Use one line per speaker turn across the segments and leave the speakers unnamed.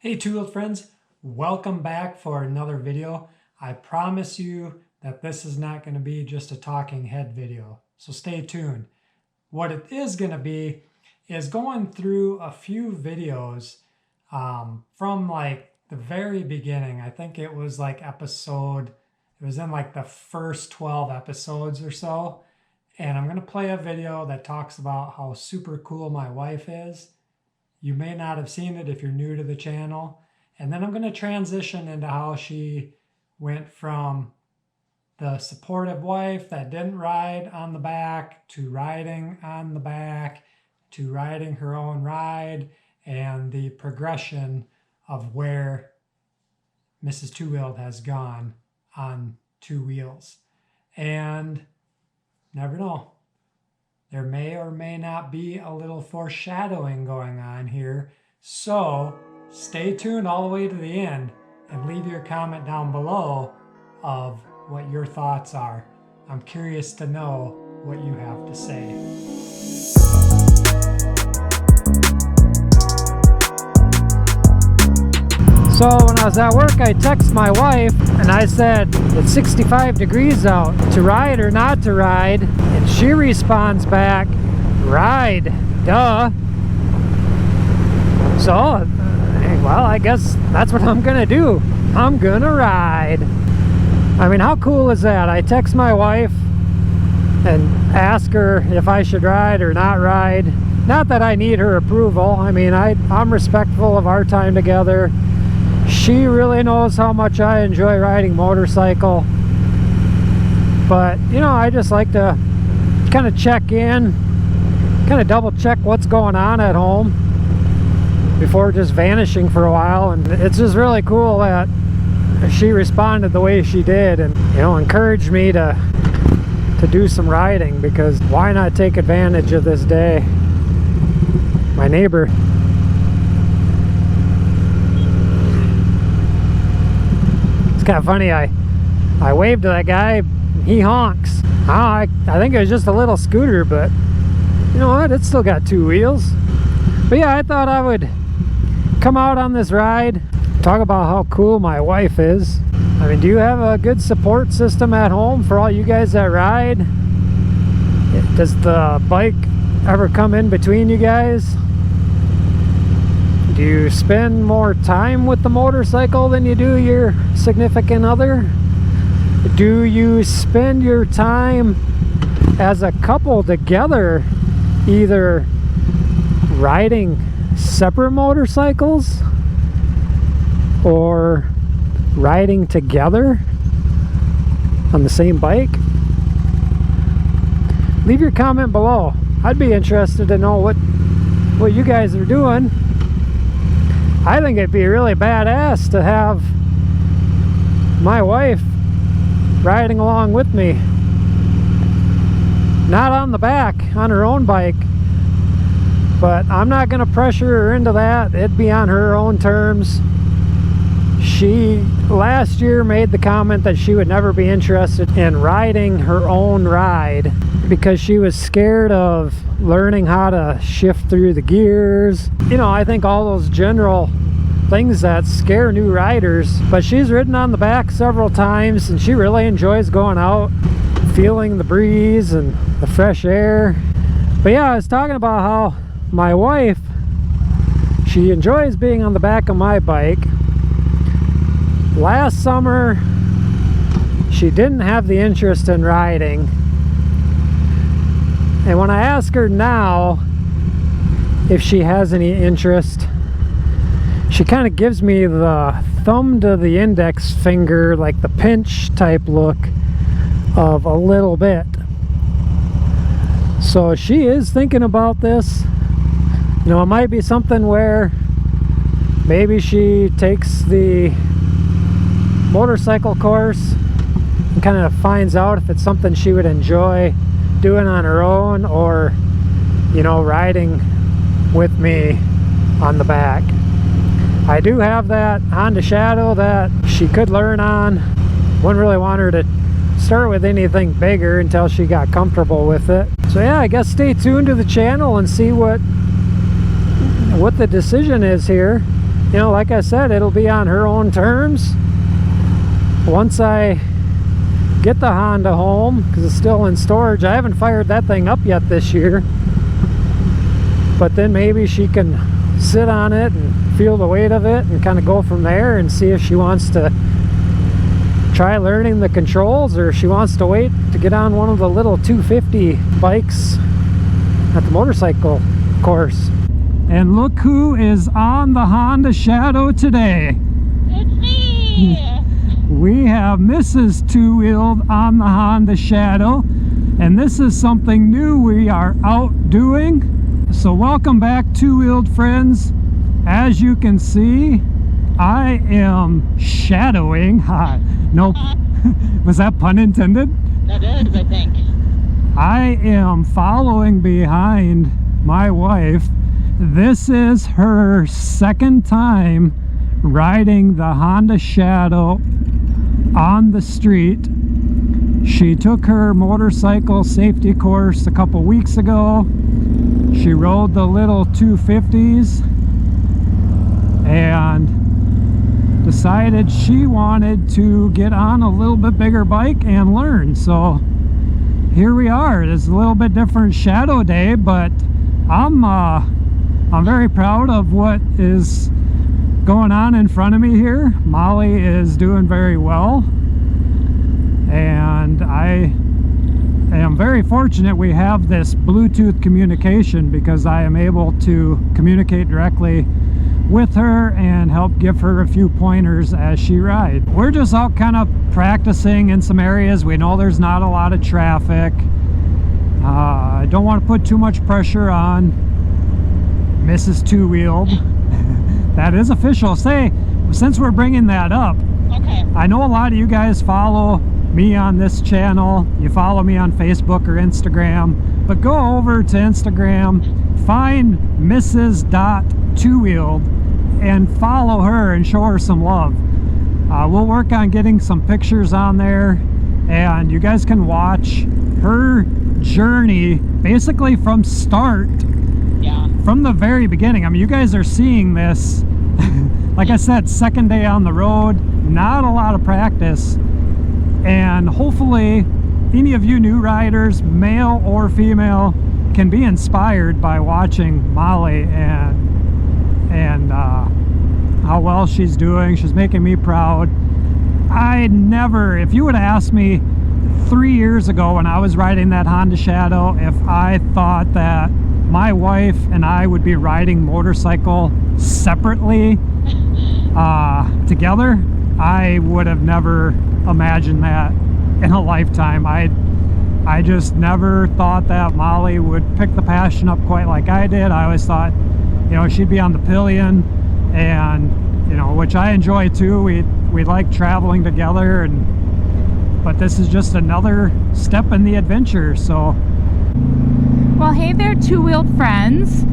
Hey TwoWheeled friends, welcome back for another video. I promise you that this is not going to be just a talking head video, so stay tuned. What it is going to be is going through a few videos from like the very beginning. I think it was like it was in like the first 12 episodes or so. And I'm going to play a video that talks about how super cool my wife is. You may not have seen it if you're new to the channel. And then I'm going to transition into how she went from the supportive wife that didn't ride on the back to riding on the back to riding her own ride, and the progression of where Mrs. TwoWheeled has gone on two wheels. And never know. There may or may not be a little foreshadowing going on here. So stay tuned all the way to the end and leave your comment down below of what your thoughts are. I'm curious to know what you have to say. So when I was at work, I texted my wife and I said, it's 65 degrees out, to ride or not to ride? And she responds back, ride, duh. So, well, I guess that's what I'm gonna do. I'm gonna ride. I mean, how cool is that? I text my wife and ask her if I should ride or not ride. Not that I need her approval. I mean, I'm respectful of our time together. She really knows how much I enjoy riding motorcycle. But, you know, I just like to kind of check in, kind of double check what's going on at home before just vanishing for a while. And it's just really cool that she responded the way she did and, you know, encouraged me to do some riding, because why not take advantage of this day? My neighbor, kind of funny, I waved to that guy, he honks. I think it was just a little scooter, but you know what, it's still got two wheels. But yeah, I thought I would come out on this ride, talk about how cool my wife is. I mean, do you have a good support system at home for all you guys that ride? Does the bike ever come in between you guys? Do you spend more time with the motorcycle than you do your significant other? Do you spend your time as a couple together either riding separate motorcycles or riding together on the same bike? Leave your comment below. I'd be interested to know what you guys are doing. I think it'd be really badass to have my wife riding along with me. Not on the back, on her own bike. But I'm not going to pressure her into that. It'd be on her own terms. She last year made the comment that she would never be interested in riding her own ride because she was scared of learning how to shift through the gears. You know, I think all those general things that scare new riders. But she's ridden on the back several times and she really enjoys going out, feeling the breeze and the fresh air. But yeah, I was talking about how my wife, she enjoys being on the back of my bike. Last summer, she didn't have the interest in riding. And when I ask her now if she has any interest, she kind of gives me the thumb to the index finger, like the pinch type look of a little bit. So she is thinking about this. You know, it might be something where maybe she takes the motorcycle course and kind of finds out if it's something she would enjoy doing on her own, or, you know, riding with me on the back. I do have that Honda Shadow that she could learn on. Wouldn't really want her to start with anything bigger until she got comfortable with it. So yeah, I guess stay tuned to the channel and see what the decision is here. you know, like I said, it'll be on her own terms. Once I get the Honda home, because it's still in storage. I haven't fired that thing up yet this year. But then maybe she can sit on it and feel the weight of it and kind of go from there and see if she wants to try learning the controls, or if she wants to wait to get on one of the little 250 bikes at the motorcycle course. And look who is on the Honda Shadow today.
It's me!
We have Mrs. TwoWheeled on the Honda Shadow, and this is something new we are out doing. So welcome back, TwoWheeled friends. As you can see, I am shadowing. Nope. Was that pun intended?
That is, I think.
I am following behind my wife. This is her second time riding the Honda Shadow on the street. She took her motorcycle safety course a couple weeks ago. She rode the little 250s and decided she wanted to get on a little bit bigger bike and learn. So here we are. It's a little bit different shadow day, but I'm very proud of what is going on in front of me here. Molly is doing very well, and I am very fortunate we have this Bluetooth communication, because I am able to communicate directly with her and help give her a few pointers as she rides. We're just out kind of practicing in some areas. We know there's not a lot of traffic. I don't want to put too much pressure on Mrs. TwoWheeled. That is official. Say, since we're bringing that up,
Okay.
I know a lot of you guys follow me on this channel. You follow me on Facebook or Instagram, but go over to Instagram, find Mrs.TWOWHEELD, and follow her and show her some love. We'll work on getting some pictures on there, and you guys can watch her journey basically from start.
Yeah.
From the very beginning. I mean, you guys are seeing this, like I said, second day on the road, not a lot of practice. And hopefully any of you new riders, male or female, can be inspired by watching Molly and how well she's doing. She's making me proud. I never, if you would have asked me 3 years ago when I was riding that Honda Shadow, if I thought that my wife and I would be riding motorcycle separately together, I would have never imagined that in a lifetime. I just never thought that Molly would pick the passion up quite like I did. I always thought, you know, she'd be on the pillion, and you know, which I enjoy too. We like traveling together, but this is just another step in the adventure. So
well, hey there, TwoWheeled friends.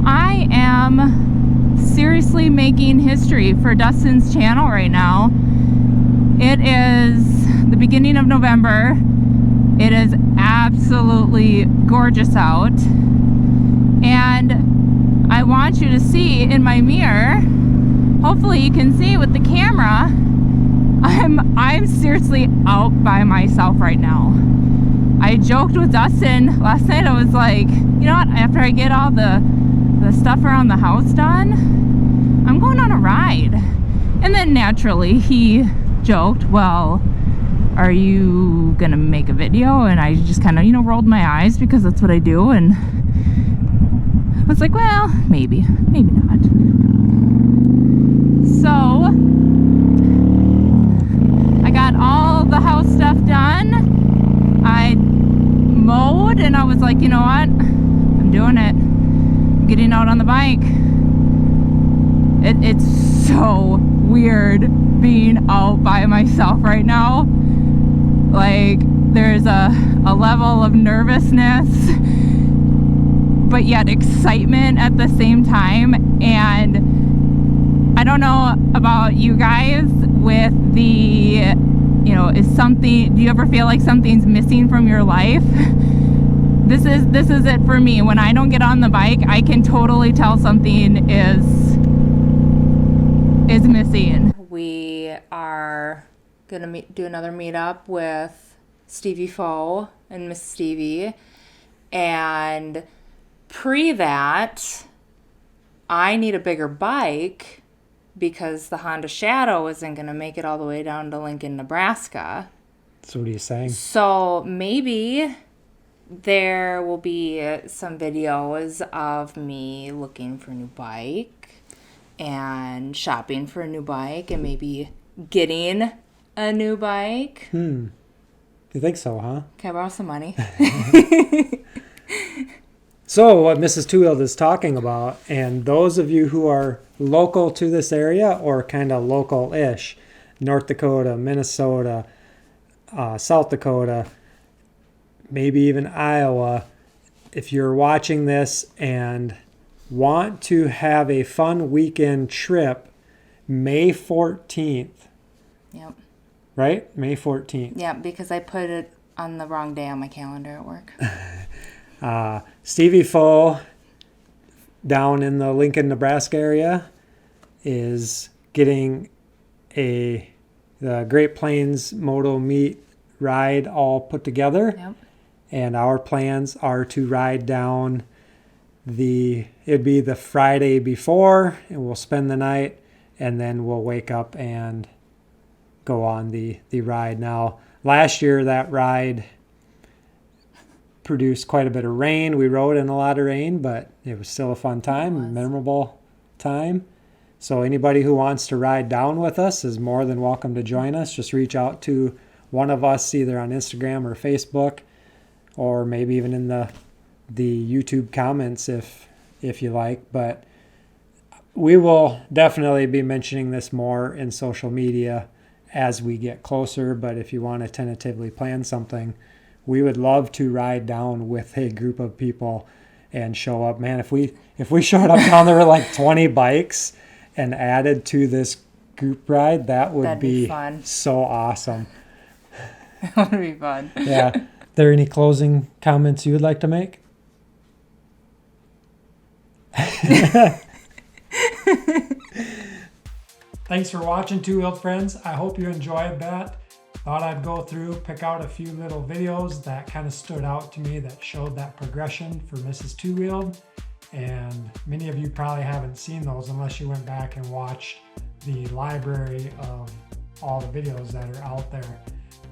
I am seriously making history for Dustin's channel right now. It is the beginning of November. It is absolutely gorgeous out. And I want you to see in my mirror, hopefully you can see with the camera, I'm seriously out by myself right now. I joked with Dustin last night. I was like, you know what, after I get all the stuff around the house done, I'm going on a ride. And then naturally he joked, well, are you gonna make a video? And I just kind of, you know, rolled my eyes, because that's what I do. And I was like, well, maybe not. So I got all the house stuff done. I mowed, and I was like, you know what, I'm doing it. I'm getting out on the bike. It's so weird being out by myself right now. Like, there's a level of nervousness, but yet excitement at the same time. And I don't know about you guys with the, you know, do you ever feel like something's missing from your life? This is it for me. When I don't get on the bike, I can totally tell something is is missing. We are gonna do another meetup with Stevie Foe and Miss Stevie, and pre that, I need a bigger bike because the Honda Shadow isn't gonna make it all the way down to Lincoln, Nebraska.
So what are you saying?
So maybe there will be some videos of me looking for a new bike and shopping for a new bike and maybe getting a new bike.
You think so, huh?
Can I borrow some money?
So what Mrs. TwoWheeled is talking about, and those of you who are local to this area or kind of local-ish, North Dakota, Minnesota, South Dakota, maybe even Iowa, if you're watching this and want to have a fun weekend trip, May 14th.
Yep.
Right? May 14th.
Yeah, because I put it on the wrong day on my calendar at work.
Stevie Foe down in the Lincoln, Nebraska area is getting the Great Plains Moto Meet ride all put together.
Yep.
And our plans are to ride down it'd be the Friday before, and we'll spend the night, and then we'll wake up and go on the ride. Now, last year that ride produced quite a bit of rain. We rode in a lot of rain, but it was still a fun time, a memorable time. So anybody who wants to ride down with us is more than welcome to join us. Just reach out to one of us either on Instagram or Facebook, or maybe even in the YouTube comments if you like. But we will definitely be mentioning this more in social media as we get closer. But if you want to tentatively plan something, we would love to ride down with a group of people and show up. Man, if we showed up down there with like 20 bikes and added to this group ride, that would
That'd be fun.
So awesome.
That would be fun.
Yeah. Are there any closing comments you would like to make? Thanks for watching, Two-Wheeled friends. I hope you enjoyed that. Thought I'd go through, pick out a few little videos that kind of stood out to me that showed that progression for Mrs. Two-Wheeled. And many of you probably haven't seen those unless you went back and watched the library of all the videos that are out there.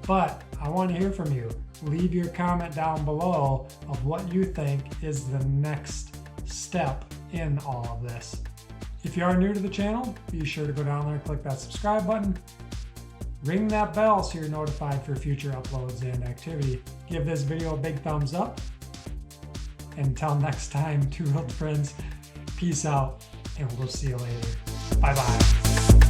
But I want to hear from you. Leave your comment down below of what you think is the next step in all of this. If you are new to the channel, be sure to go down there and click that subscribe button. Ring that bell so you're notified for future uploads and activity. Give this video a big thumbs up. Until next time, Two-Wheeled friends, peace out, and we'll see you later. Bye-bye.